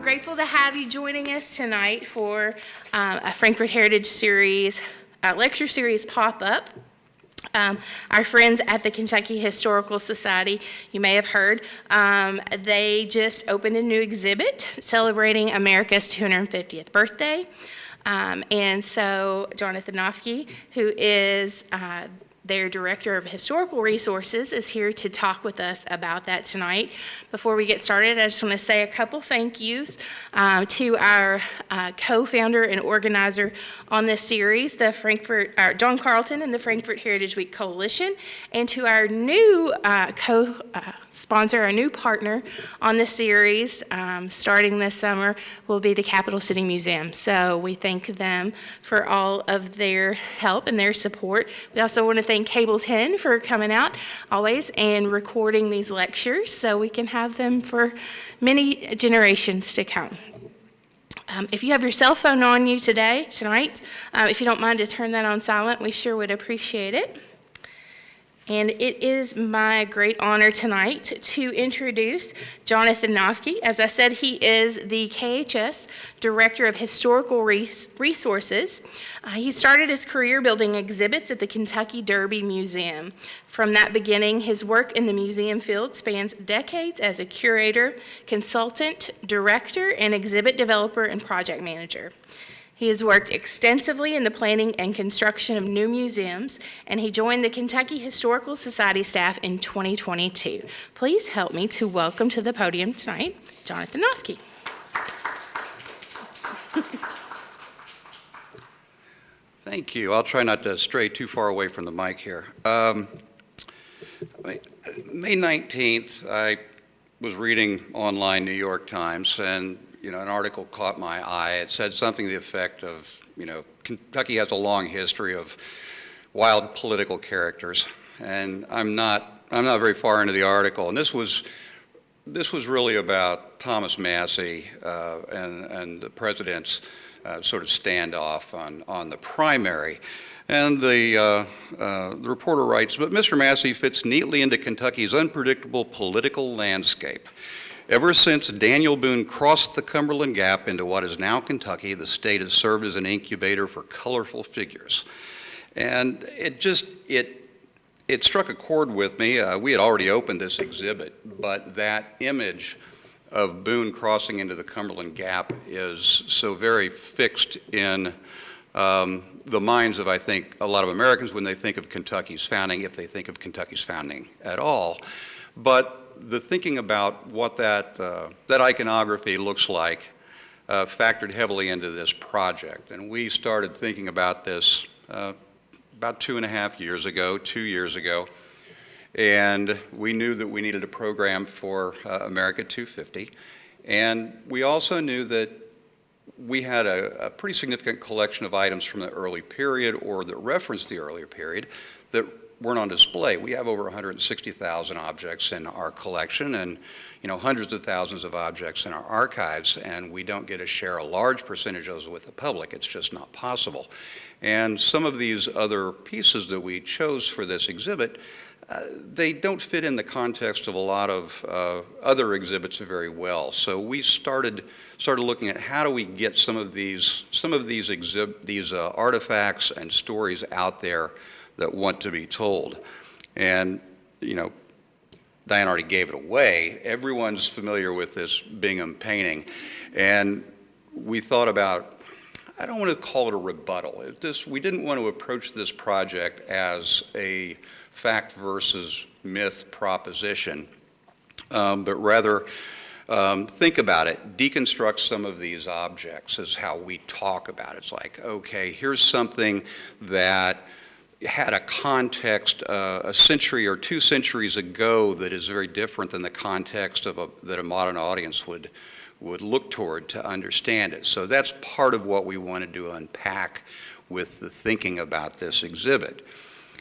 grateful to have you joining us tonight for a Frankfort Heritage Series, lecture series pop-up. Our friends at the Kentucky Historical Society, you may have heard, they just opened a new exhibit celebrating America's 250th birthday. And so Jonathan Noffke, who is their Director of Historical Resources, is here to talk with us about that tonight. Before we get started, I just want to say a couple thank yous to our co-founder and organizer on this series, the John Carlton and the Frankfort Heritage Week Coalition, and to our new co-sponsor, our new partner on this series, starting this summer, will be the Capital City Museum. So we thank them for all of their help and their support. We also want to thank Cable 10 for coming out always and recording these lectures so we can have them for many generations to come. If you have your cell phone on you tonight, if you don't mind to turn that on silent, we sure would appreciate it. And it is my great honor tonight to introduce Jonathan Noffke. As I said, he is the KHS Director of Historical Resources. He started his career building exhibits at the Kentucky Derby Museum. From that beginning, his work in the museum field spans decades as a curator, consultant, director, and exhibit developer and project manager. He has worked extensively in the planning and construction of new museums, and he joined the Kentucky Historical Society staff in 2022. Please help me to welcome to the podium tonight, Jonathan Noffke. Thank you. I'll try not to stray too far away from the mic here. May 19th, I was reading online New York Times, and an article caught my eye. It said something to the effect of, Kentucky has a long history of wild political characters, and I'm not very far into the article. And this was really about Thomas Massey and the president's sort of standoff on the primary. And the reporter writes, but Mr. Massey fits neatly into Kentucky's unpredictable political landscape. Ever since Daniel Boone crossed the Cumberland Gap into what is now Kentucky, the state has served as an incubator for colorful figures. And it struck a chord with me. We had already opened this exhibit, but that image of Boone crossing into the Cumberland Gap is so very fixed in the minds of, I think, a lot of Americans when they think of Kentucky's founding, if they think of Kentucky's founding at all. But the thinking about what that iconography looks like factored heavily into this project. And we started thinking about this about 2.5 years ago, 2 years ago. And we knew that we needed a program for America 250. And we also knew that we had a pretty significant collection of items from the early period or that referenced the earlier period that weren't on display. We have over 160,000 objects in our collection and hundreds of thousands of objects in our archives, and we don't get to share a large percentage of those with the public. It's just not possible. And some of these other pieces that we chose for this exhibit, they don't fit in the context of a lot of other exhibits very well. So we started looking at how do we get some of these artifacts and stories out there that want to be told. And, Diane already gave it away. Everyone's familiar with this Bingham painting. And we thought about, I don't want to call it a rebuttal. We didn't want to approach this project as a fact versus myth proposition, but rather think about it, deconstruct some of these objects is how we talk about it. It's like, okay, here's something that had a context a century or 2 centuries ago that is very different than the context of that a modern audience would look toward to understand it. So that's part of what we wanted to unpack with the thinking about this exhibit.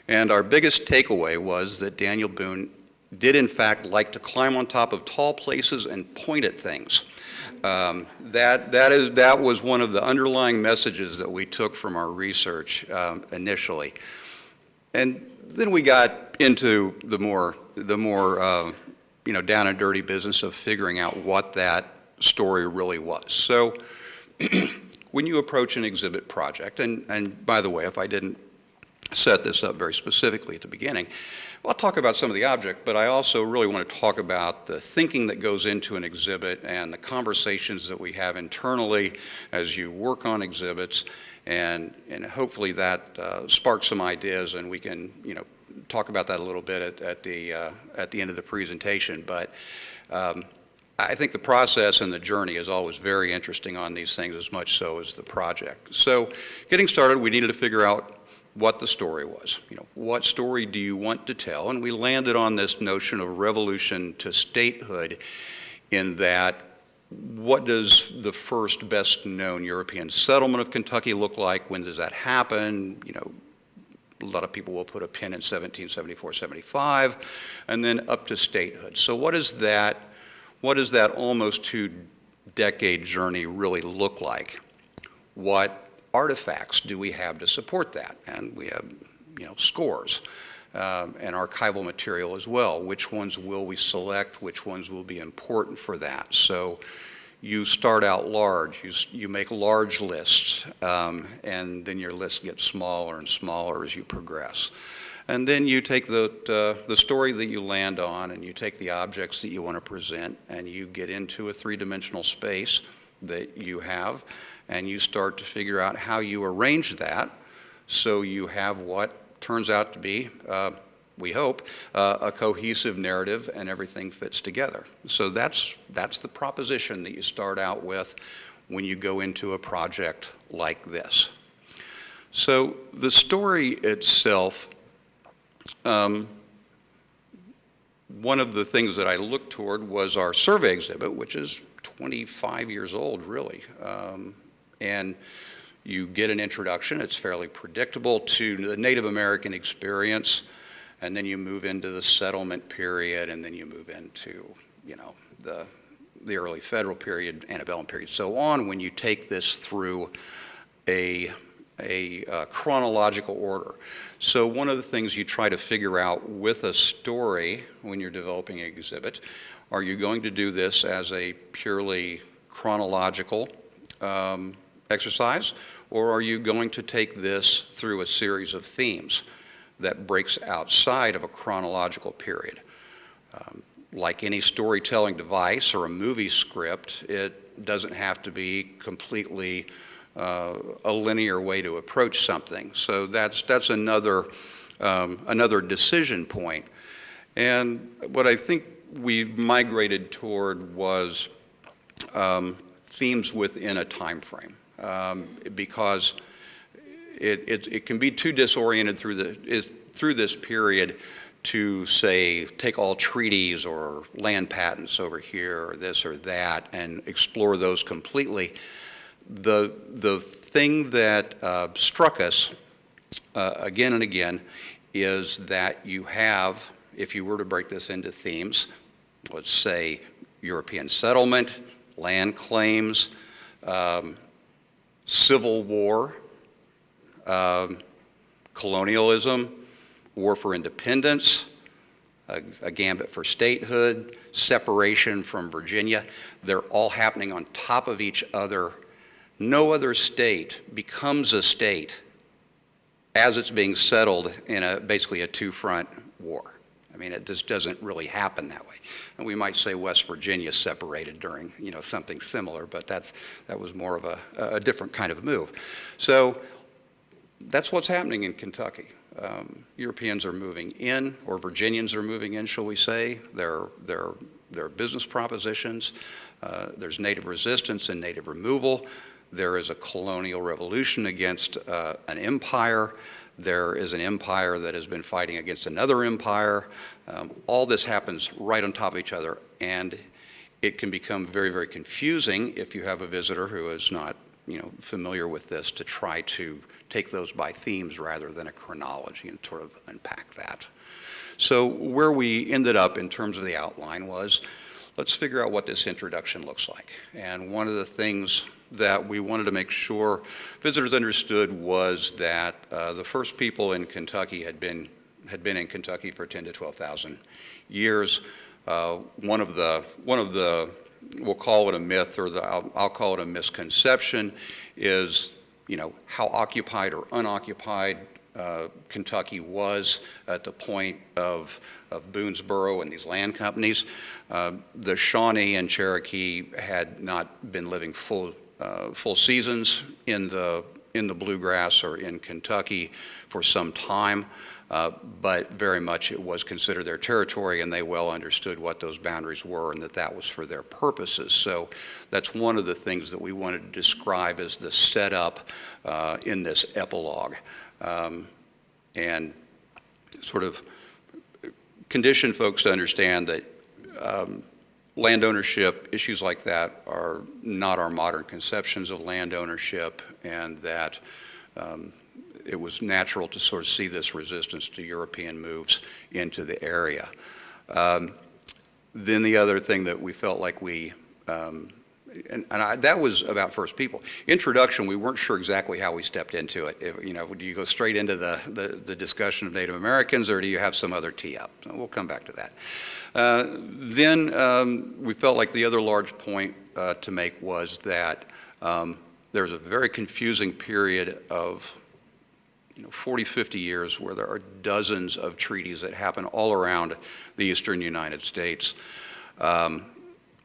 And our biggest takeaway was that Daniel Boone did in fact like to climb on top of tall places and point at things. That was one of the underlying messages that we took from our research initially. And then we got into the more down and dirty business of figuring out what that story really was. So when you approach an exhibit project, and by the way, if I didn't set this up very specifically at the beginning, I'll talk about some of the object, but I also really want to talk about the thinking that goes into an exhibit and the conversations that we have internally as you work on exhibits, and hopefully that sparks some ideas, and we can talk about that a little bit at the end of the presentation. But I think the process and the journey is always very interesting on these things, as much so as the project. So getting started, we needed to figure out what the story was. What story do you want to tell? And we landed on this notion of revolution to statehood, in that what does the first best known European settlement of Kentucky look like? When does that happen? A lot of people will put a pin in 1774, 75, and then up to statehood. So what does that almost 2-decade journey really look like? What artifacts do we have to support that? And we have, scores and archival material as well. Which ones will we select? Which ones will be important for that? So you start out large. You make large lists, and then your list gets smaller and smaller as you progress. And then you take the story that you land on, and you take the objects that you want to present, and you get into a 3-dimensional space that you have, and you start to figure out how you arrange that so you have what turns out to be, we hope, a cohesive narrative, and everything fits together. So that's the proposition that you start out with when you go into a project like this. So the story itself, one of the things that I looked toward was our survey exhibit, which is 25 years old, really. And you get an introduction. It's fairly predictable to the Native American experience, and then you move into the settlement period, and then you move into, the early federal period, antebellum period, so on, when you take this through a chronological order. So one of the things you try to figure out with a story when you're developing an exhibit, are you going to do this as a purely chronological exercise, or are you going to take this through a series of themes that breaks outside of a chronological period? Like any storytelling device or a movie script, it doesn't have to be completely a linear way to approach something. So that's another decision point. And what I think we've migrated toward was themes within a time frame, because it can be too disoriented through this period to say take all treaties or land patents over here or this or that and explore those completely. The thing that struck us again and again is that you have, if you were to break this into themes, let's say European settlement, land claims, civil war, colonialism, war for independence, a gambit for statehood, separation from Virginia. They're all happening on top of each other. No other state becomes a state as it's being settled in basically a two-front war. I mean, it just doesn't really happen that way. And we might say West Virginia separated during, something similar, but that was more of a different kind of move. So that's what's happening in Kentucky. Europeans are moving in, or Virginians are moving in, shall we say. There are business propositions. There's native resistance and native removal. There is a colonial revolution against an empire. There is an empire that has been fighting against another empire. All this happens right on top of each other, and it can become very, very confusing if you have a visitor who is not, familiar with this, to try to take those by themes rather than a chronology and sort of unpack that. So where we ended up in terms of the outline was, let's figure out what this introduction looks like. And one of the things that we wanted to make sure visitors understood was that the first people in Kentucky had been in Kentucky for 10 to 12,000 years. One of the we'll call it a myth, or I'll call it a misconception, is, how occupied or unoccupied Kentucky was at the point of Boonesboro and these land companies. The Shawnee and Cherokee had not been living full seasons in the bluegrass or in Kentucky for some time, but very much it was considered their territory, and they well understood what those boundaries were and that was for their purposes. So that's one of the things that we wanted to describe as the setup in this epilogue, and sort of condition folks to understand that land ownership, issues like that, are not our modern conceptions of land ownership, and that it was natural to sort of see this resistance to European moves into the area. Then the other thing that we felt like that was about First People. Introduction, we weren't sure exactly how we stepped into it. Do you go straight into the discussion of Native Americans, or do you have some other tee up? We'll come back to that. Then we felt like the other large point to make was that there's a very confusing period of 40, 50 years where there are dozens of treaties that happen all around the eastern United States.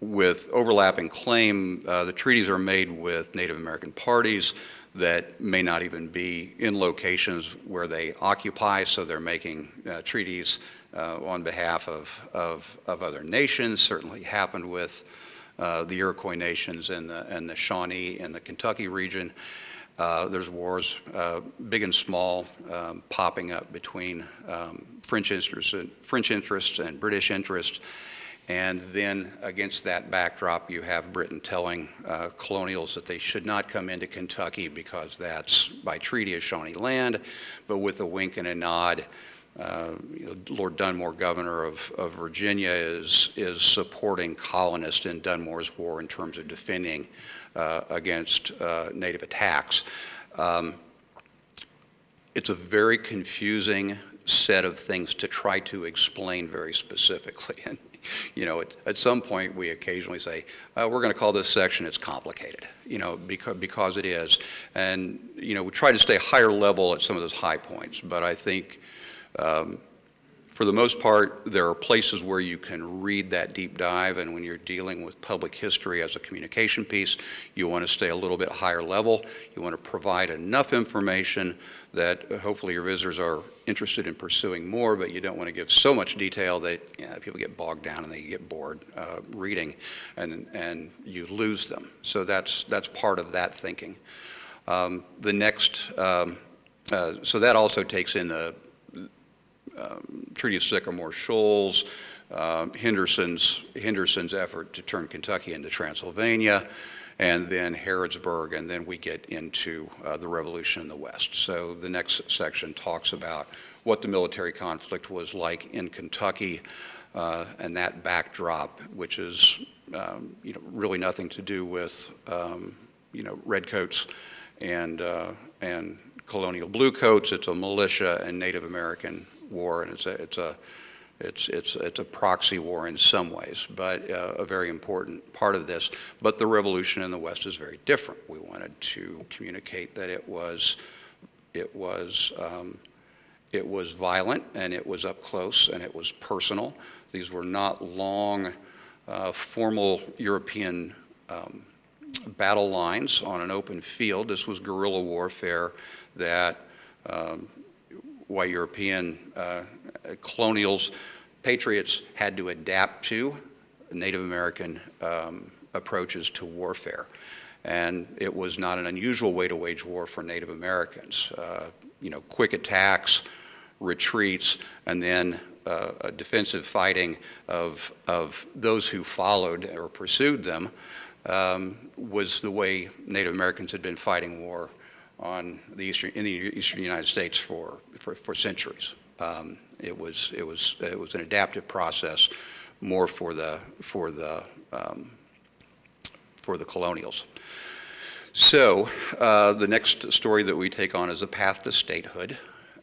With overlapping claim, the treaties are made with Native American parties that may not even be in locations where they occupy, so they're making treaties on behalf of other nations. Certainly happened with the Iroquois nations and the Shawnee in the Kentucky region. There's wars, big and small, popping up between French interests and British interests. And then against that backdrop, you have Britain telling colonials that they should not come into Kentucky because that's by treaty is Shawnee land, but with a wink and a nod, Lord Dunmore, governor of Virginia, is supporting colonists in Dunmore's war in terms of defending against native attacks. It's a very confusing set of things to try to explain very specifically. And at some point we occasionally say, we're going to call this section, it's complicated, because it is. And, we try to stay higher level at some of those high points, but I think for the most part, there are places where you can read that deep dive, and when you're dealing with public history as a communication piece, you want to stay a little bit higher level. You want to provide enough information that hopefully your visitors are interested in pursuing more, but you don't want to give so much detail that people get bogged down and they get bored reading, and you lose them. So that's part of that thinking. The next, so that also takes in the Treaty of Sycamore Shoals, Henderson's effort to turn Kentucky into Transylvania, and then Harrodsburg, and then we get into the Revolution in the West. So the next section talks about what the military conflict was like in Kentucky, and that backdrop, which is really nothing to do with redcoats and colonial bluecoats. It's a militia and Native American war, and it's a proxy war in some ways, but a very important part of this. But the Revolution in the West is very different. We wanted to communicate that it was violent, and it was up close, and it was personal. These were not long, formal European battle lines on an open field. This was guerrilla warfare that white European colonials, patriots had to adapt to Native American approaches to warfare. And it was not an unusual way to wage war for Native Americans. Quick attacks, retreats, and then defensive fighting of those who followed or pursued them was the way Native Americans had been fighting war in the eastern United States for centuries. It was an adaptive process, more for the colonials. So the next story that we take on is the path to statehood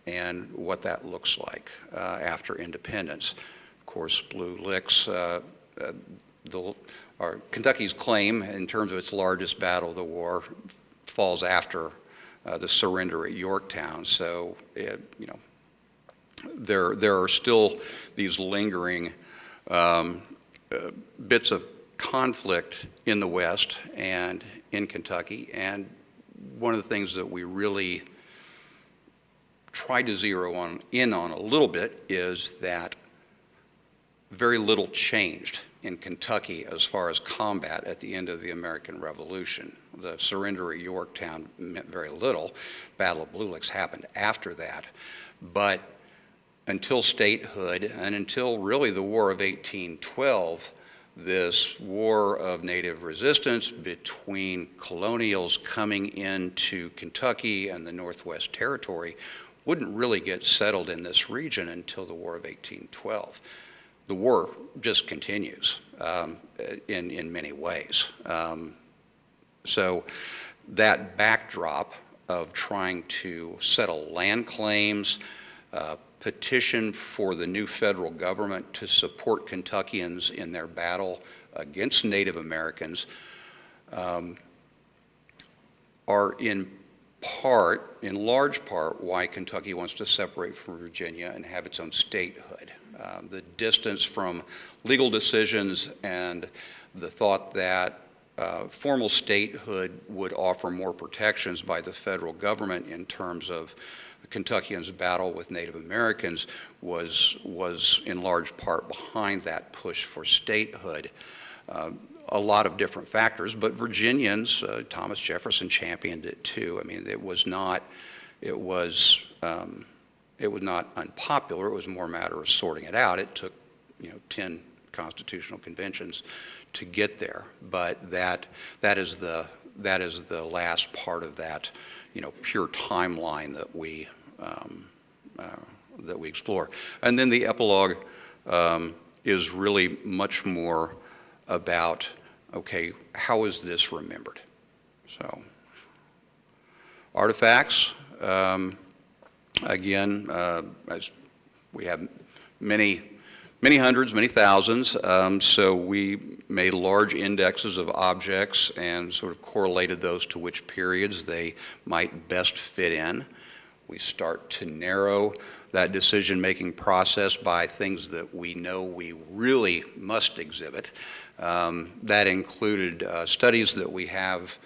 and what that looks like after independence. Of course, Blue Licks, Kentucky's claim in terms of its largest battle of the war falls after the surrender at Yorktown. So, there are still these lingering bits of conflict in the West and in Kentucky. And one of the things that we really tried to zero in on a little bit is that very little changed in Kentucky as far as combat at the end of the American Revolution. The surrender at Yorktown meant very little. Battle of Blue Licks happened after that. But until statehood and until really the War of 1812, this war of native resistance between colonials coming into Kentucky and the Northwest Territory wouldn't really get settled in this region until the War of 1812. The war just continues in many ways. So that backdrop of trying to settle land claims, petition for the new federal government to support Kentuckians in their battle against Native Americans are in large part, why Kentucky wants to separate from Virginia and have its own statehood. The distance from legal decisions and the thought that formal statehood would offer more protections by the federal government in terms of Kentuckians' battle with Native Americans was in large part behind that push for statehood. A lot of different factors, but Virginians, Thomas Jefferson championed it too. I mean, it was not unpopular. It was more a matter of sorting it out. It took 10 constitutional conventions to get there, but that is the last part of that pure timeline that we explore. And then the epilogue is really much more about, okay, how is this remembered? So artifacts, again, as we have many hundreds, many thousands, so we made large indexes of objects and sort of correlated those to which periods they might best fit in. We start to narrow that decision-making process by things that we know we really must exhibit. That included studies that we have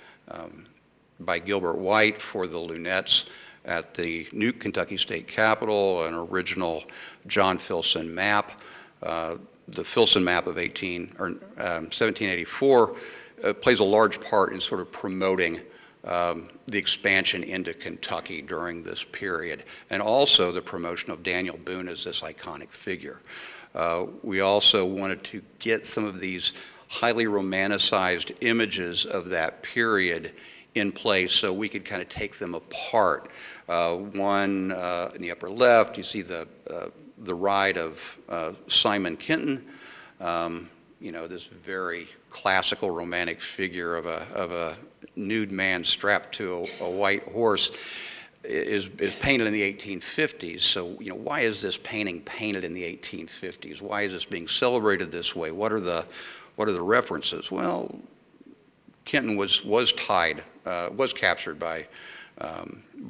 by Gilbert White for the lunettes at the new Kentucky State Capitol, an original John Filson map. The Filson map of 1784 plays a large part in sort of promoting the expansion into Kentucky during this period, and also the promotion of Daniel Boone as this iconic figure. We also wanted to get some of these highly romanticized images of that period in place so we could kind of take them apart. One in the upper left, you see the ride of Simon Kenton, this very classical romantic figure of a nude man strapped to a white horse is painted in the 1850s. So, why is this painting painted in the 1850s? Why is this being celebrated this way? What are the references? Well, Kenton was captured by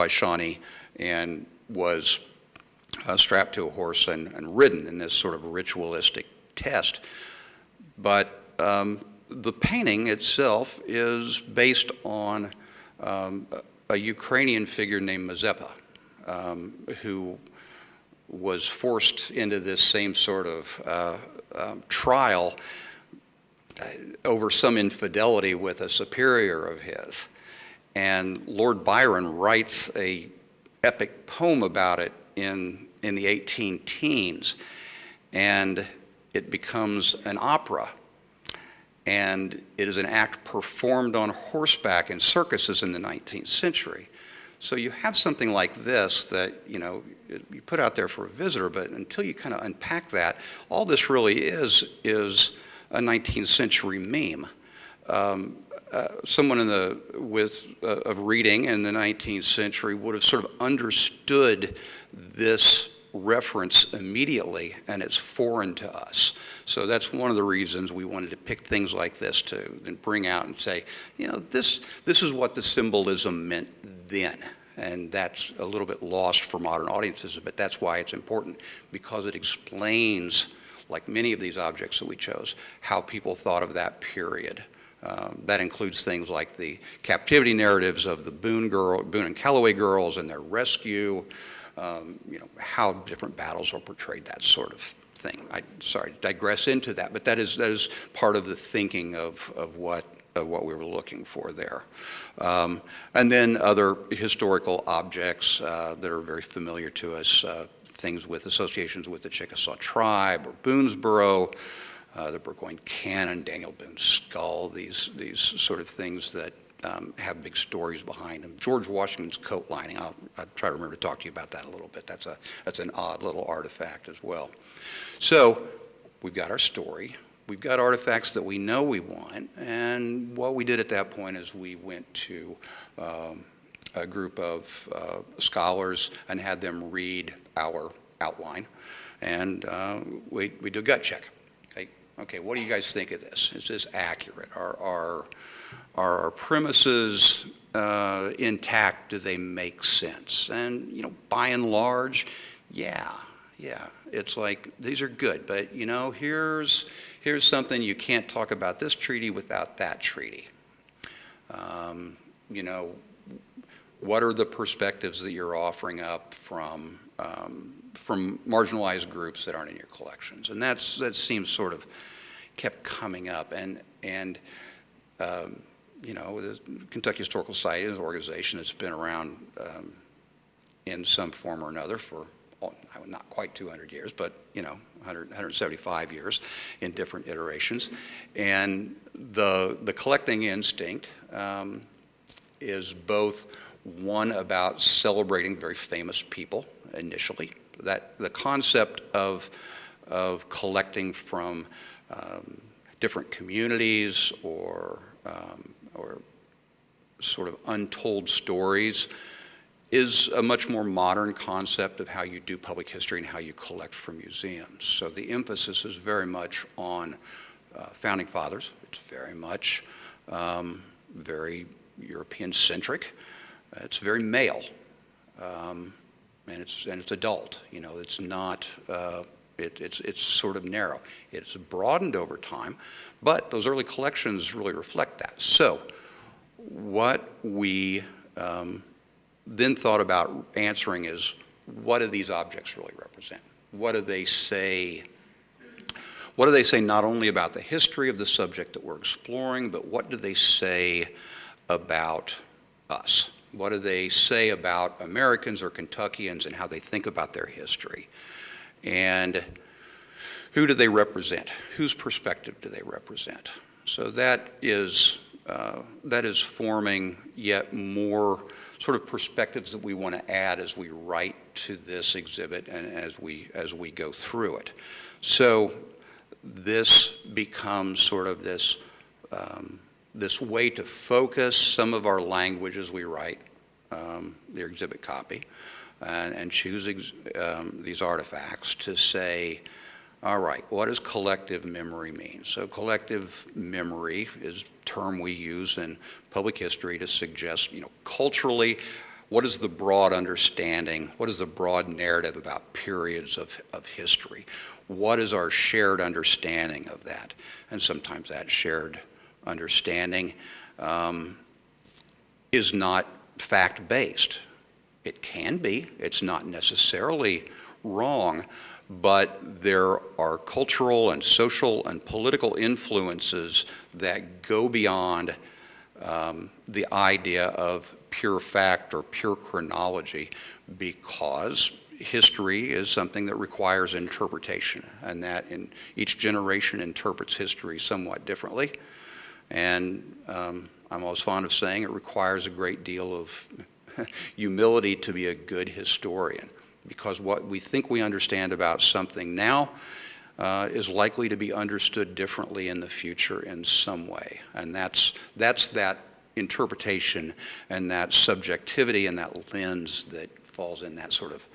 Shawnee and was strapped to a horse and ridden in this sort of ritualistic test. But the painting itself is based on a Ukrainian figure named Mazeppa, who was forced into this same sort of trial over some infidelity with a superior of his. And Lord Byron writes a epic poem about it in the 18-teens, and it becomes an opera. And it is an act performed on horseback in circuses in the 19th century. So you have something like this that, you put out there for a visitor, but until you kind of unpack that, all this really is a 19th century meme. Someone of reading in the 19th century would have sort of understood this reference immediately, and it's foreign to us. So that's one of the reasons we wanted to pick things like this to bring out and say, you know, this is what the symbolism meant then. And that's a little bit lost for modern audiences, but that's why it's important, because it explains, like many of these objects that we chose, how people thought of that period. That includes things like the captivity narratives of the Boone and Calloway girls and their rescue, you know, how different battles are portrayed, that sort of thing. Sorry to digress into that, but that is part of the thinking of what we were looking for there. And then other historical objects that are very familiar to us, things with associations with the Chickasaw tribe or Boonesboro, the Burgoyne cannon, Daniel Boone's skull, these sort of things that have big stories behind them. George Washington's coat lining, I'll try to remember to talk to you about that a little bit. That's an odd little artifact as well. So we've got our story. We've got artifacts that we know we want, and what we did at that point is we went to a group of scholars and had them read our outline, and we do a gut check. Okay, what do you guys think of this? Is this accurate? Are our premises intact? Do they make sense? And, you know, by and large, yeah. It's like, these are good, but, you know, here's something, you can't talk about this treaty without that treaty. You know, what are the perspectives that you're offering up from marginalized groups that aren't in your collections? And that seems sort of kept coming up. And you know, the Kentucky Historical Society is an organization that's been around in some form or another for not quite 200 years, but, you know, 175 years in different iterations. And the collecting instinct is both one about celebrating very famous people initially. That the concept of collecting from different communities or sort of untold stories is a much more modern concept of how you do public history and how you collect from museums. So the emphasis is very much on founding fathers. It's very much very European-centric. It's very male, and it's adult. You know, it's not. It's sort of narrow. It's broadened over time, but those early collections really reflect that. So what we then thought about answering is, what do these objects really represent? What do they say? What do they say not only about the history of the subject that we're exploring, but what do they say about us? What do they say about Americans or Kentuckians and how they think about their history? And who do they represent? Whose perspective do they represent? So that is forming yet more sort of perspectives that we want to add as we write to this exhibit and as we go through it. So this becomes sort of this way to focus some of our language as we write the exhibit copy and choose these artifacts to say, all right, what does collective memory mean? So collective memory is a term we use in public history to suggest, you know, culturally, what is the broad understanding, what is the broad narrative about periods of history? What is our shared understanding of that? And sometimes that shared understanding is not fact-based. It can be. It's not necessarily wrong, but there are cultural and social and political influences that go beyond the idea of pure fact or pure chronology, because history is something that requires interpretation, and that in each generation interprets history somewhat differently. And I'm always fond of saying it requires a great deal of humility to be a good historian, because what we think we understand about something now is likely to be understood differently in the future in some way. And that's that interpretation and that subjectivity and that lens that falls in that sort of,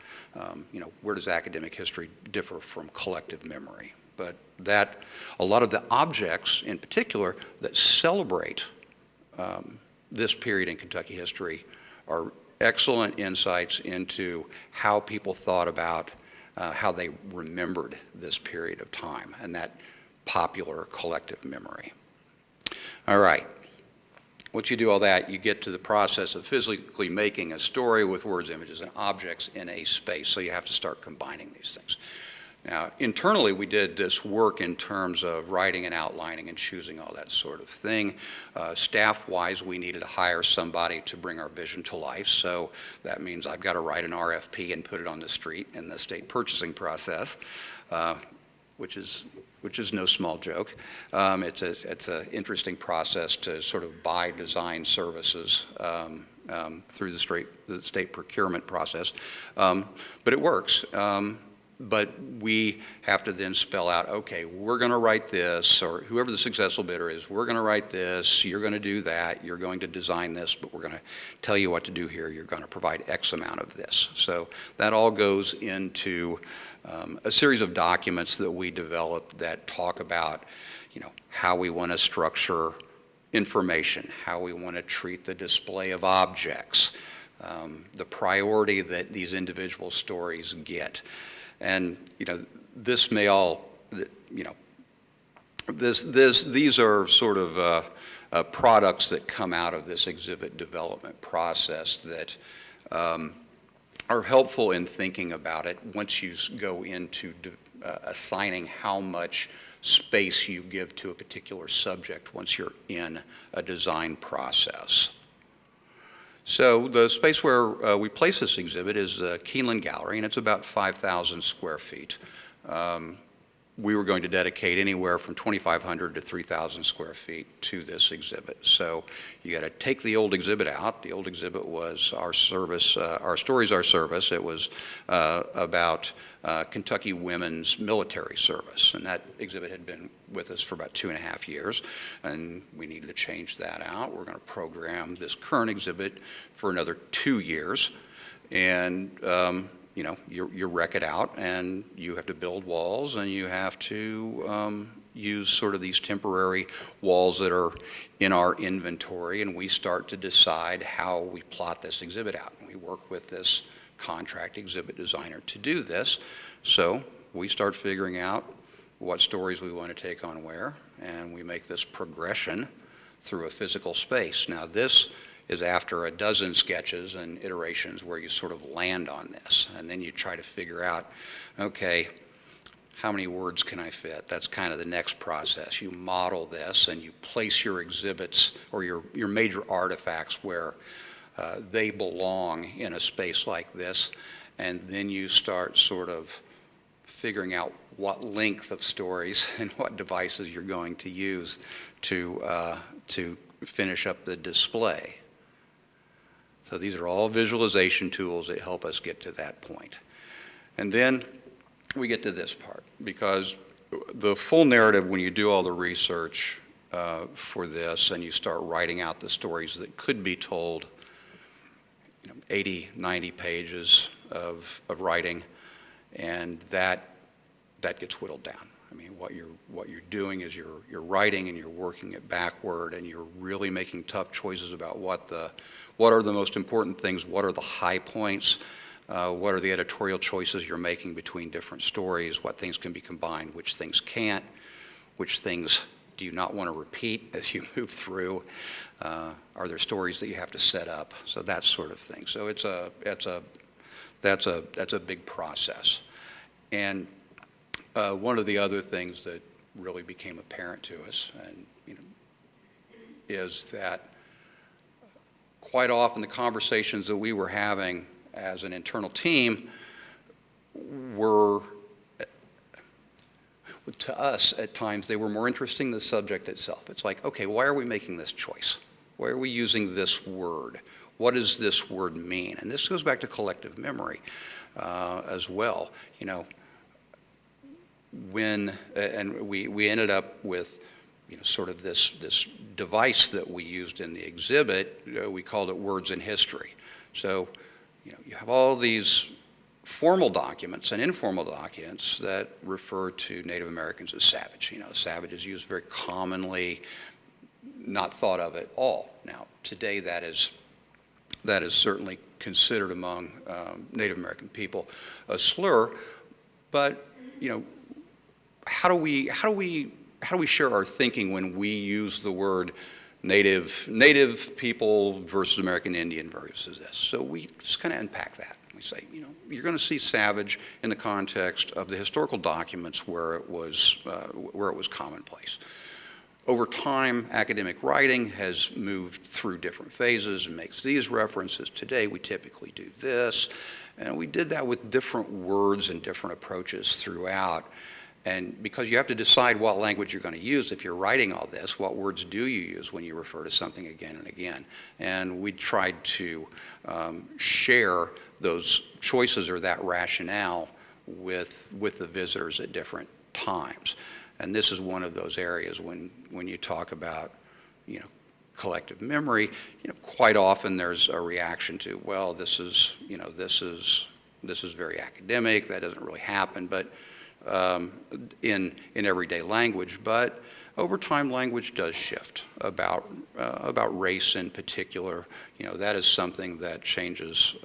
where does academic history differ from collective memory? But that, a lot of the objects in particular that celebrate this period in Kentucky history are excellent insights into how people thought about how they remembered this period of time and that popular collective memory. All right. Once you do all that, you get to the process of physically making a story with words, images, and objects in a space. So you have to start combining these things. Now, internally, we did this work in terms of writing and outlining and choosing all that sort of thing. Staff-wise, we needed to hire somebody to bring our vision to life. So that means I've got to write an RFP and put it on the street in the state purchasing process, which is no small joke. It's an interesting process to sort of buy design services through the state procurement process, but it works. But we have to then spell out, okay, we're going to write this, or whoever the successful bidder is, we're going to write this, you're going to do that, you're going to design this, but we're going to tell you what to do here, you're going to provide X amount of this. So that all goes into a series of documents that we developed that talk about, how we want to structure information, how we want to treat the display of objects, the priority that these individual stories get. And this may all, these are sort of products that come out of this exhibit development process that are helpful in thinking about it once you go into assigning how much space you give to a particular subject once you're in a design process. So the space where we place this exhibit is the Keeneland Gallery, and it's about 5,000 square feet. We were going to dedicate anywhere from 2,500 to 3,000 square feet to this exhibit. So you got to take the old exhibit out. The old exhibit was our service, Our Stories, Our Service. It was about Kentucky women's military service, and that exhibit had been with us for about 2.5 years, and we needed to change that out. We're going to program this current exhibit for another 2 years, and you wreck it out, and you have to build walls, and you have to use sort of these temporary walls that are in our inventory, and we start to decide how we plot this exhibit out. And we work with this contract exhibit designer to do this. So we start figuring out what stories we want to take on where, and we make this progression through a physical space. Now this is after a dozen sketches and iterations where you sort of land on this, and then you try to figure out, okay, how many words can I fit? That's kind of the next process. You model this and you place your exhibits or your major artifacts where they belong in a space like this, and then you start sort of figuring out what length of stories and what devices you're going to use to finish up the display. So these are all visualization tools that help us get to that point. And then we get to this part, because the full narrative, when you do all the research for this and you start writing out the stories that could be told, 80, 90 pages of writing, and that gets whittled down. I mean, what you're doing is you're writing and you're working it backward, and you're really making tough choices about what are the most important things, what are the high points, what are the editorial choices you're making between different stories, what things can be combined, which things can't, which things do you not want to repeat as you move through, are there stories that you have to set up, so that sort of thing. So that's a big process. And one of the other things that really became apparent to us, and is that quite often the conversations that we were having as an internal team were, to us at times, they were more interesting than the subject itself. It's like, okay, why are we making this choice? Why are we using this word? What does this word mean? And this goes back to collective memory as well. And we ended up with sort of this device that we used in the exhibit. We called it Words in History. So you have all these formal documents and informal documents that refer to Native Americans as savage. Savage is used very commonly, not thought of at all. Now, today that is certainly considered among Native American people a slur, but how do we share our thinking when we use the word native people versus American Indian versus this? So we just kind of unpack that. We say, you're going to see savage in the context of the historical documents where it was commonplace. Over time, academic writing has moved through different phases and makes these references. Today, we typically do this, and we did that with different words and different approaches throughout. And because you have to decide what language you're going to use if you're writing all this, what words do you use when you refer to something again and again? And we tried to share those choices or that rationale with the visitors at different times. And this is one of those areas when you talk about, collective memory, quite often there's a reaction to, well, this is very academic, that doesn't really happen, but in everyday language. But over time, language does shift about race in particular. That is something that changes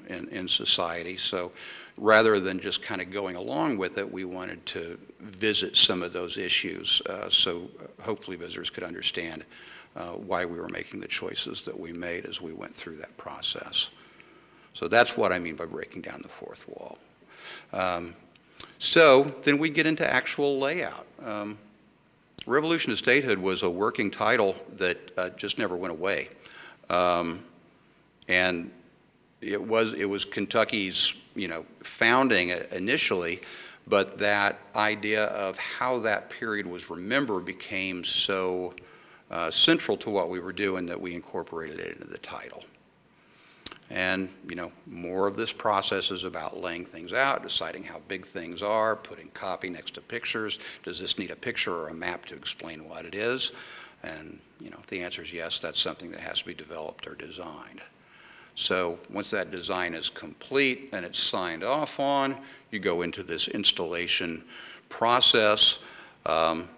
in society. So rather than just kind of going along with it, we wanted to visit some of those issues so hopefully visitors could understand why we were making the choices that we made as we went through that process. So that's what I mean by breaking down the fourth wall. So then we get into actual layout. Revolution to Statehood was a working title that just never went away. And it was Kentucky's, founding initially, but that idea of how that period was remembered became so central to what we were doing that we incorporated it into the title. And, more of this process is about laying things out, deciding how big things are, putting copy next to pictures. Does this need a picture or a map to explain what it is? And, if the answer is yes, that's something that has to be developed or designed. So once that design is complete and it's signed off on, you go into this installation process,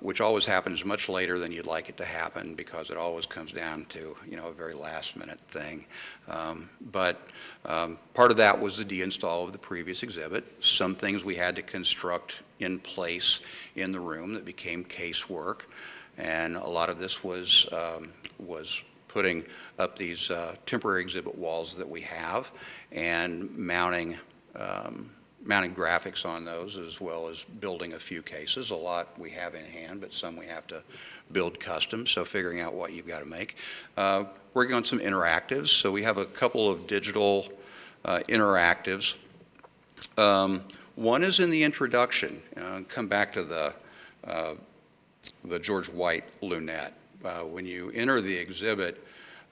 which always happens much later than you'd like it to happen because it always comes down to, a very last minute thing. But part of that was the deinstall of the previous exhibit. Some things we had to construct in place in the room that became casework. And a lot of this was putting up these temporary exhibit walls that we have and mounting graphics on those, as well as building a few cases. A lot we have in hand, but some we have to build custom, so figuring out what you've got to make. Working on some interactives, so we have a couple of digital interactives. One is in the introduction. Come back to the George White lunette. When you enter the exhibit,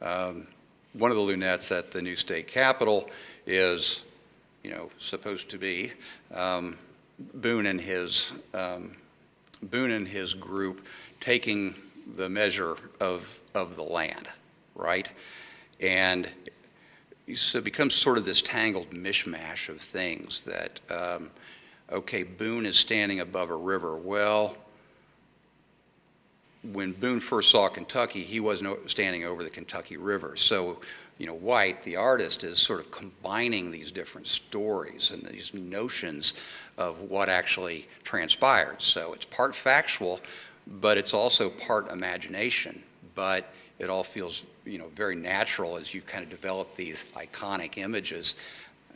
one of the lunettes at the new state capitol is supposed to be Boone and his group taking the measure of the land, right? And so it becomes sort of this tangled mishmash of things that, okay, Boone is standing above a river. Well, when Boone first saw Kentucky, he wasn't standing over the Kentucky River. So White, the artist, is sort of combining these different stories and these notions of what actually transpired. So it's part factual, but it's also part imagination. But it all feels, very natural as you kind of develop these iconic images,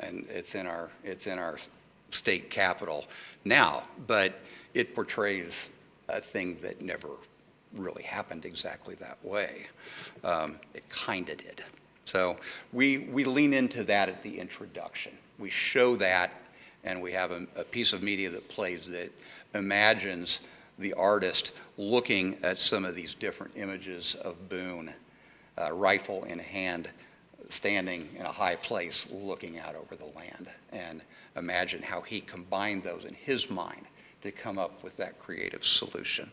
and it's in our state capitol now. But it portrays a thing that never really happened exactly that way. It kind of did. So we lean into that at the introduction. We show that, and we have a piece of media that plays that imagines the artist looking at some of these different images of Boone, rifle in hand, standing in a high place looking out over the land, and imagine how he combined those in his mind to come up with that creative solution.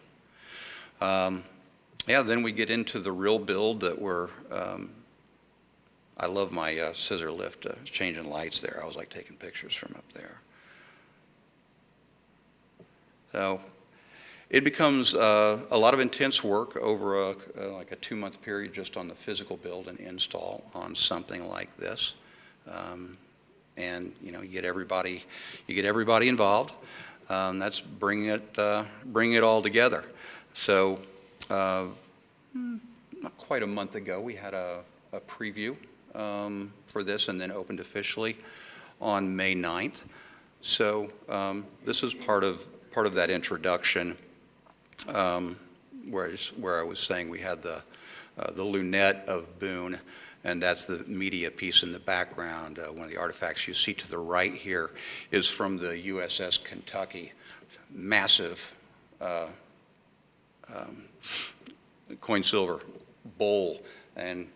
Then we get into the real build that we're I love my scissor lift changing lights there. I was like taking pictures from up there. So it becomes a lot of intense work over like a 2-month period just on the physical build and install on something like this. And you know, you get everybody involved. That's bringing it all together. So not quite a month ago, we had a preview for this, and then opened officially on May 9th. So this is part of that introduction, where I was saying we had the lunette of Boone, and that's the media piece in the background. One of the artifacts you see to the right here is from the USS Kentucky. Massive coin silver bowl, and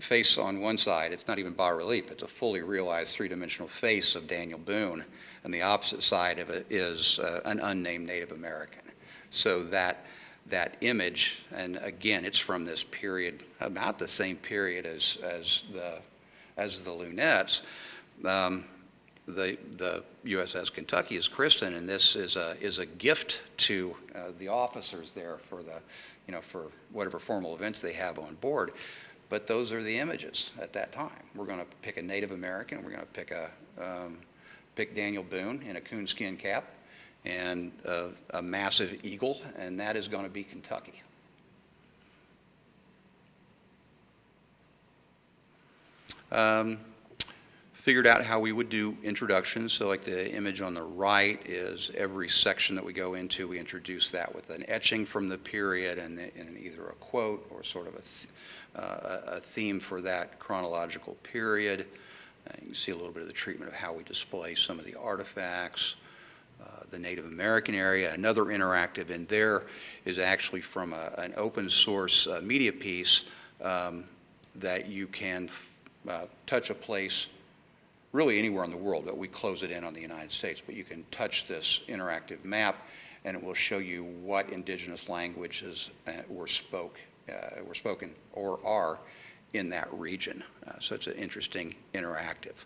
face on one side. It's not even bas-relief. It's a fully realized three-dimensional face of Daniel Boone, and the opposite side of it is an unnamed Native American. So that image, and again, it's from this period, about the same period as the lunettes. The USS Kentucky is christened, and this is a gift to the officers there for for whatever formal events they have on board. But those are the images at that time. We're going to pick a Native American. We're going to pick Daniel Boone in a coonskin cap and a massive eagle, and that is going to be Kentucky. Figured out how we would do introductions. So like the image on the right is every section that we go into, we introduce that with an etching from the period and either a quote or sort of a theme for that chronological period. You can see a little bit of the treatment of how we display some of the artifacts. The Native American area, another interactive in there is actually from an open source media piece that you can touch a place really anywhere in the world, but we close it in on the United States. But you can touch this interactive map, and it will show you what indigenous languages were spoken or are in that region. So it's an interesting interactive.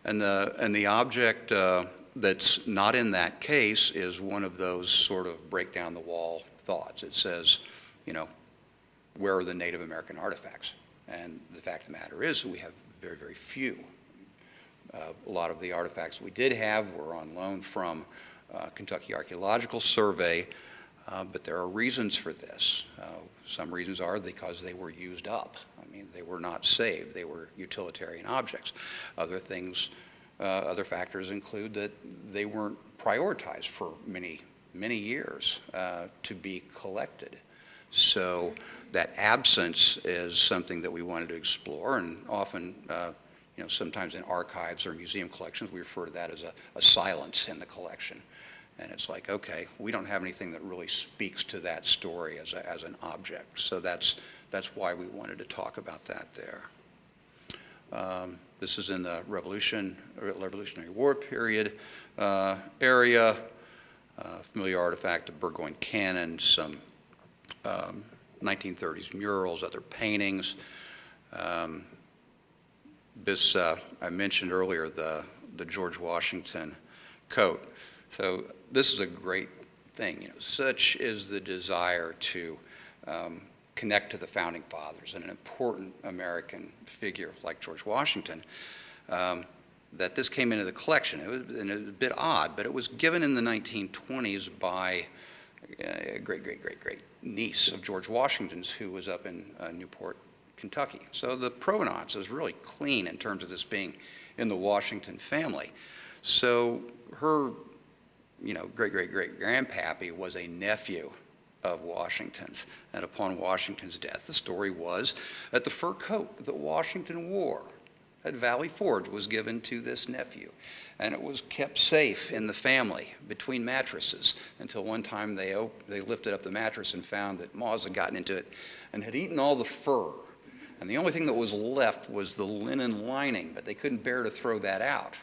And the object that's not in that case is one of those sort of break down the wall thoughts. It says, where are the Native American artifacts? And the fact of the matter is we have very, very few. A lot of the artifacts we did have were on loan from Kentucky Archaeological Survey, but there are reasons for this. Some reasons are because they were used up. I mean, they were not saved. They were utilitarian objects. Other factors include that they weren't prioritized for many, many years to be collected. So that absence is something that we wanted to explore, and often sometimes in archives or museum collections, we refer to that as a silence in the collection. And it's like, okay, we don't have anything that really speaks to that story as an object. So that's why we wanted to talk about that there. This is in the Revolutionary War period area. Familiar artifact of Burgoyne cannon, some 1930s murals, other paintings. This, I mentioned earlier, the George Washington coat. So this is a great thing. Such is the desire to connect to the founding fathers and an important American figure like George Washington, that this came into the collection. It was a bit odd, but it was given in the 1920s by a great niece of George Washington's, who was up in Newport, Kentucky. So the provenance is really clean in terms of this being in the Washington family. So her, great-great-great-grandpappy was a nephew of Washington's. And upon Washington's death, the story was that the fur coat that Washington wore at Valley Forge was given to this nephew. And it was kept safe in the family between mattresses until one time they lifted up the mattress and found that moths had gotten into it and had eaten all the fur. And the only thing that was left was the linen lining, but they couldn't bear to throw that out,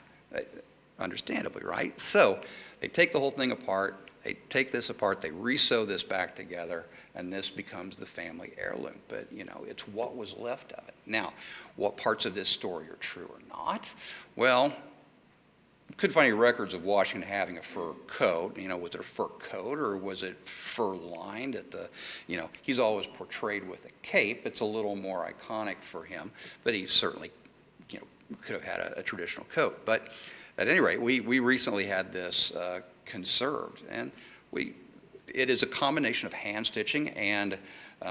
understandably, right? So they take the whole thing apart, they take this apart, they re-sew this back together, and this becomes the family heirloom. But, you know, it's what was left of it. Now, what parts of this story are true or not? Well, couldn't find any records of Washington having a fur coat. You know, was it a fur coat or was it fur lined at the, you know, he's always portrayed with a cape. It's a little more iconic for him, but he certainly, you know, could have had a traditional coat. But at any rate, we recently had this conserved, and it is a combination of hand stitching and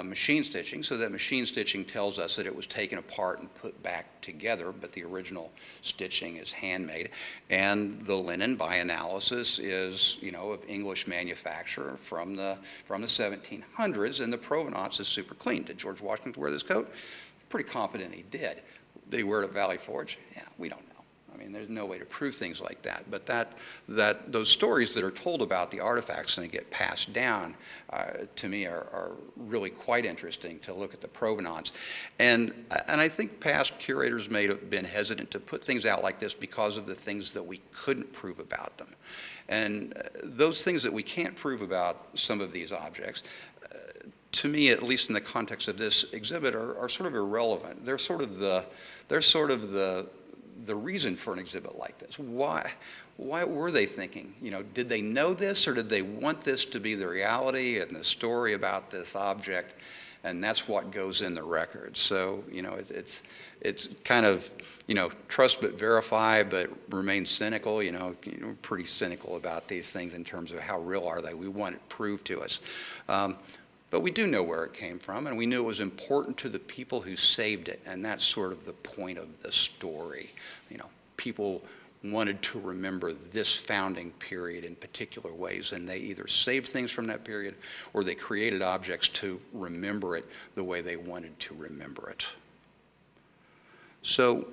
machine stitching, so that machine stitching tells us that it was taken apart and put back together, but the original stitching is handmade. And the linen, by analysis, is, you know, of English manufacture from the 1700s, and the provenance is super clean. Did George Washington wear this coat? Pretty confident he did. Did he wear it at Valley Forge? Yeah, we don't know. I mean, there's no way to prove things like that. But those stories that are told about the artifacts and they get passed down, to me, are really quite interesting to look at the provenance. And I think past curators may have been hesitant to put things out like this because of the things that we couldn't prove about them. And those things that we can't prove about some of these objects, to me, at least in the context of this exhibit, are sort of irrelevant. They're sort of the reason for an exhibit like this. Why were they thinking? You know, did they know this, or did they want this to be the reality and the story about this object? And that's what goes in the record. So, you know, it's kind of, you know, trust but verify, but remain cynical. You know, pretty cynical about these things in terms of how real are they. We want it proved to us. But we do know where it came from, and we knew it was important to the people who saved it, and that's sort of the point of the story. You know, people wanted to remember this founding period in particular ways, and they either saved things from that period or they created objects to remember it the way they wanted to remember it. So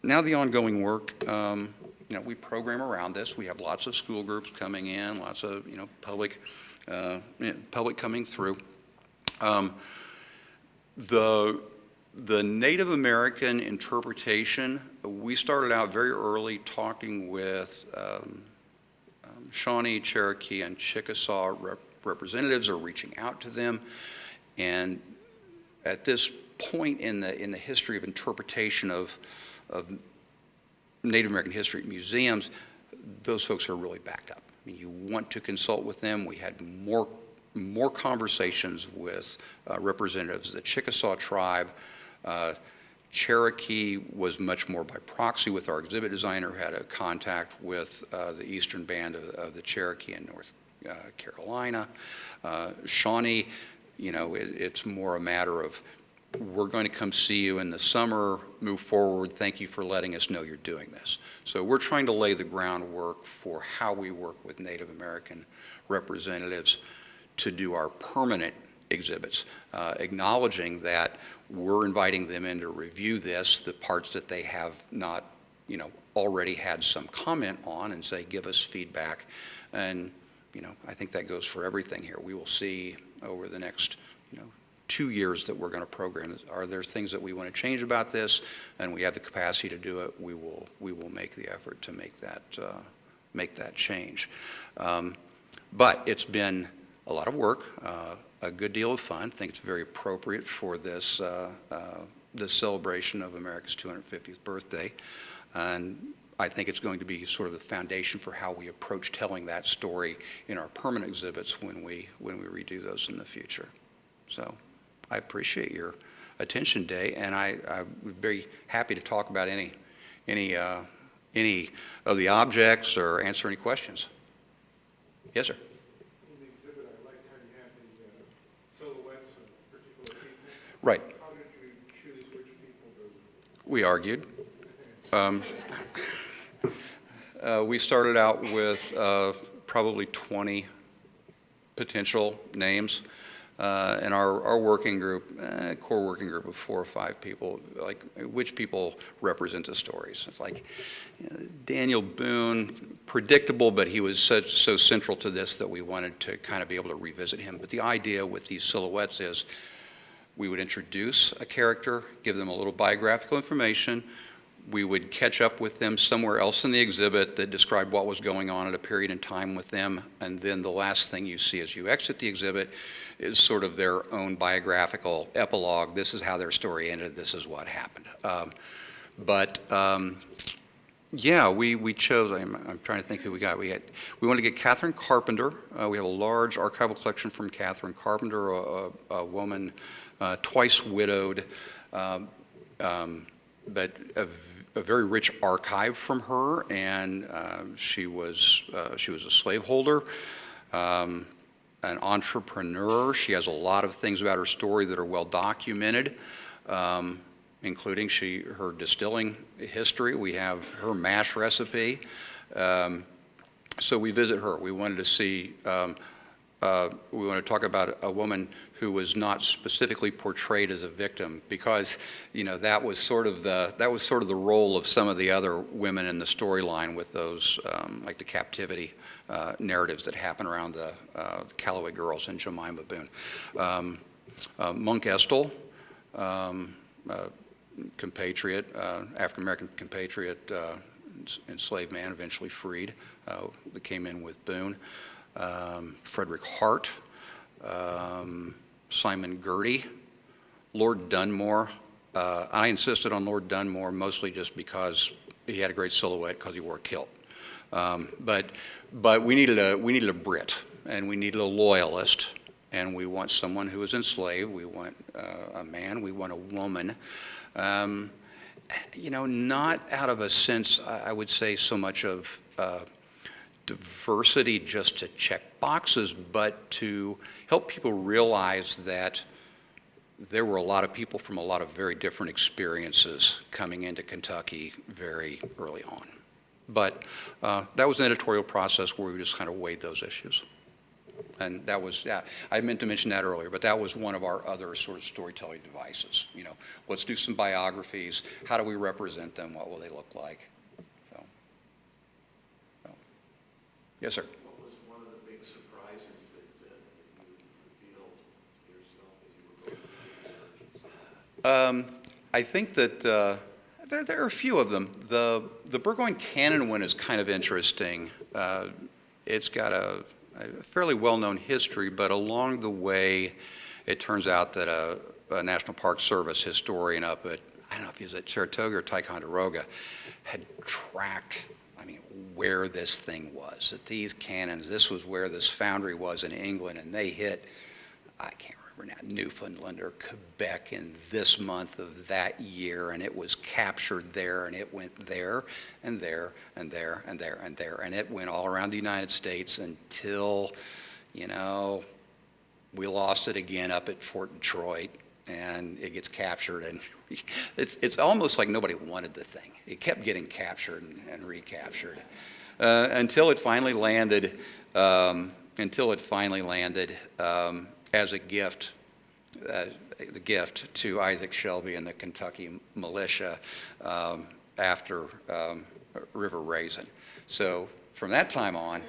now the ongoing work, you know, we program around this. We have lots of school groups coming in, lots of, you know, public coming through. The Native American interpretation, we started out very early talking with Shawnee, Cherokee, and Chickasaw representatives, or reaching out to them. And at this point in the history of interpretation of Native American history at museums, those folks are really backed up. I mean, you want to consult with them. We had more conversations with representatives of the Chickasaw tribe. Cherokee was much more by proxy with our exhibit designer, who had a contact with the eastern band of the Cherokee in North Carolina. Shawnee, you know, it's more a matter of, we're going to come see you in the summer, move forward, thank you for letting us know you're doing this. So we're trying to lay the groundwork for how we work with Native American representatives to do our permanent exhibits, acknowledging that we're inviting them in to review this, the parts that they have not, you know, already had some comment on, and say, give us feedback. And, you know, I think that goes for everything here. We will see over the next, you know, 2 years that we're going to program. Are there things that we want to change about this, and we have the capacity to do it? We will make the effort to make that change. But it's been a lot of work, a good deal of fun. I think it's very appropriate for this celebration of America's 250th birthday, and I think it's going to be sort of the foundation for how we approach telling that story in our permanent exhibits when we redo those in the future. So I appreciate your attention today, and I would be very happy to talk about any of the objects or answer any questions. Yes, sir. Right. How did you choose which people to? We argued. We started out with probably 20 potential names. And our working group, core working group of 4 or 5 people, like, which people represent the stories. It's like, you know, Daniel Boone, predictable, but he was so central to this that we wanted to kind of be able to revisit him. But the idea with these silhouettes is, we would introduce a character, give them a little biographical information. We would catch up with them somewhere else in the exhibit that described what was going on at a period in time with them, and then the last thing you see as you exit the exhibit is sort of their own biographical epilogue. This is how their story ended, this is what happened. Yeah, we chose, I'm trying to think who we got. We wanted to get Catherine Carpenter. We have a large archival collection from Catherine Carpenter, a woman twice widowed, but a very rich archive from her, and she was a slaveholder, an entrepreneur. She has a lot of things about her story that are well documented, including her distilling history. We have her mash recipe. So we visit her. We wanted to see, we want to talk about a woman who was not specifically portrayed as a victim, because that was sort of the role of some of the other women in the storyline, with those like the captivity narratives that happen around the Calloway girls and Jemima Boone. Monk Estill, compatriot, African-American compatriot, enslaved man, eventually freed, that came in with Boone. Frederick Hart, Simon Girty, Lord Dunmore. I insisted on Lord Dunmore mostly just because he had a great silhouette, because he wore a kilt. But we needed a Brit, and we needed a loyalist, and we want someone who is enslaved. We want a man. We want a woman. Not out of a sense, I would say, so much of diversity just to check boxes, but to help people realize that there were a lot of people from a lot of very different experiences coming into Kentucky very early on. But that was an editorial process where we just kind of weighed those issues. And that was, yeah, I meant to mention that earlier, but that was one of our other sort of storytelling devices. Let's do some biographies. How do we represent them? What will they look like? So. Yes, sir. What was one of the big surprises that you revealed yourself as you were going through the I think that there are a few of them. The Burgoyne Cannon one is kind of interesting. It's got a fairly well-known history, but along the way, it turns out that a National Park Service historian up at, I don't know if he was at Saratoga or Ticonderoga, had tracked, where this thing was. That these cannons, this was where this foundry was in England, and they hit, I can't remember now, Newfoundland or Quebec in this month of that year, and it was captured there, and it went there and there and there and there and there, and it went all around the United States until, we lost it again up at Fort Detroit, and it gets captured, and it's almost like nobody wanted the thing. It kept getting captured and recaptured until it finally landed. As a gift, the gift to Isaac Shelby and the Kentucky militia after River Raisin. So from that time on,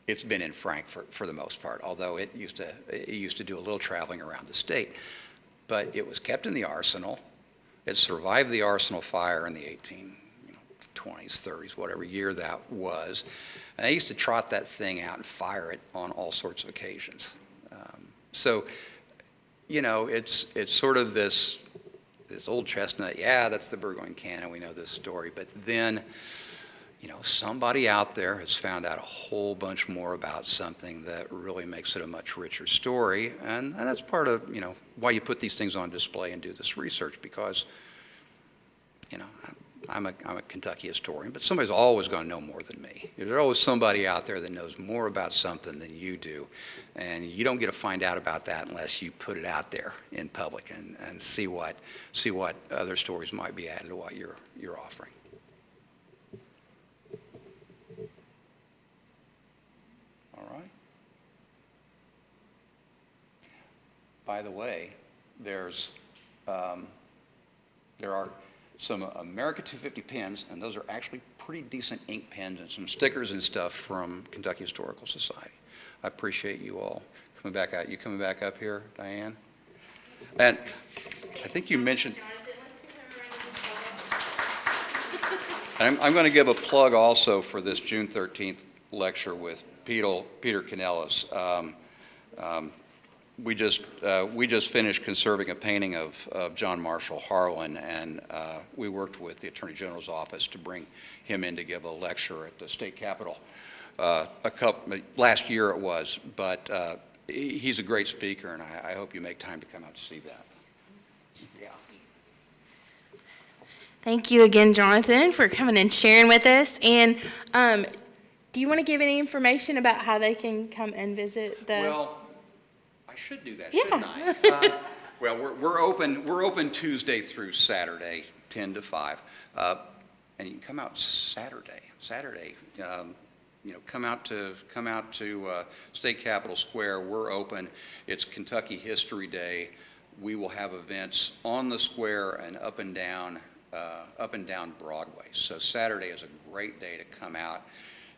it's been in Frankfort for the most part, although it used to do a little traveling around the state. But it was kept in the arsenal. It survived the arsenal fire in the 1820s, 30s, whatever year that was. And they used to trot that thing out and fire it on all sorts of occasions. So, it's sort of this old chestnut. Yeah, that's the Burgoyne Cannon. We know this story. But then, somebody out there has found out a whole bunch more about something that really makes it a much richer story. And that's part of, why you put these things on display and do this research, because, I'm a Kentucky historian, but somebody's always going to know more than me. There's always somebody out there that knows more about something than you do, and you don't get to find out about that unless you put it out there in public and see what other stories might be added to what you're offering. All right. By the way, there are some America 250 pens, and those are actually pretty decent ink pens, and some stickers and stuff from Kentucky Historical Society. I appreciate you all coming back out. You coming back up here, Diane? And I think you mentioned. And I'm going to give a plug also for this June 13th lecture with Peter Canellis. We just finished conserving a painting of John Marshall Harlan, and we worked with the Attorney General's office to bring him in to give a lecture at the state capitol. Last year it was, but he's a great speaker, and I hope you make time to come out to see that. Yeah. Thank you again, Jonathan, for coming and sharing with us. And do you want to give any information about how they can come and visit the? Well, I should do that, Yeah. shouldn't I? Well, we're open Tuesday through Saturday, 10 to 5, and you can come out Saturday. Come out to State Capitol Square. We're open. It's Kentucky History Day. We will have events on the square and up and down Broadway. So Saturday is a great day to come out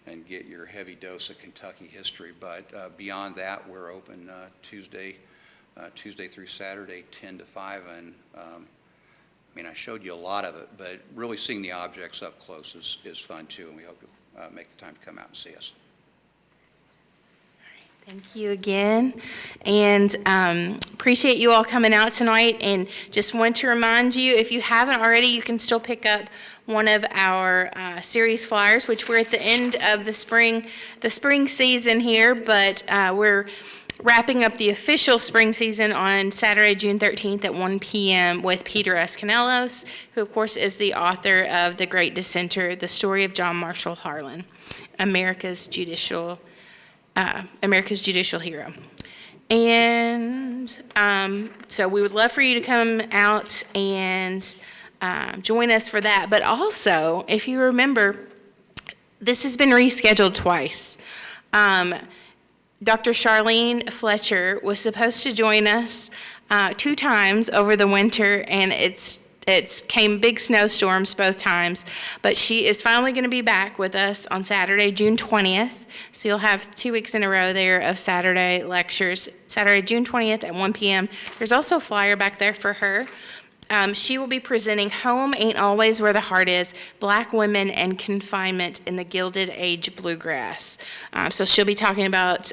and get your heavy dose of Kentucky history. But beyond that, we're open Tuesday through Saturday, 10 to 5. And I showed you a lot of it, but really seeing the objects up close is fun too, and we hope you'll make the time to come out and see us. Thank you again, and appreciate you all coming out tonight. And just want to remind you, if you haven't already, you can still pick up one of our series flyers, which we're at the end of the spring season here, but we're wrapping up the official spring season on Saturday, June 13th at 1 p.m. with Peter S. Canellos, who of course is the author of The Great Dissenter, The Story of John Marshall Harlan, America's judicial hero. And so we would love for you to come out and join us for that. But also, if you remember, this has been rescheduled twice. Dr. Charlene Fletcher was supposed to join us 2 times over the winter, and it came big snowstorms both times, but she is finally going to be back with us on Saturday, June 20th. So you'll have 2 weeks in a row there of Saturday lectures. Saturday, June 20th at 1 p.m. There's also a flyer back there for her. She will be presenting Home Ain't Always Where the Heart Is, Black Women and Confinement in the Gilded Age Bluegrass. So she'll be talking about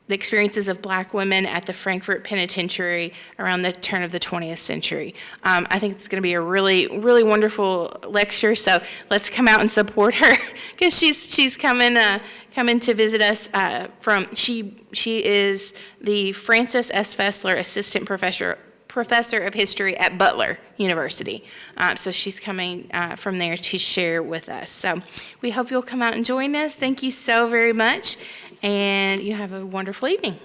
the experiences of black women at the Frankfort Penitentiary around the turn of the 20th century. I think it's going to be a really, really wonderful lecture, so let's come out and support her, because she's coming to visit us she is the Frances S. Fessler Assistant Professor of History at Butler University. So she's coming from there to share with us. So we hope you'll come out and join us. Thank you so very much, and you have a wonderful evening.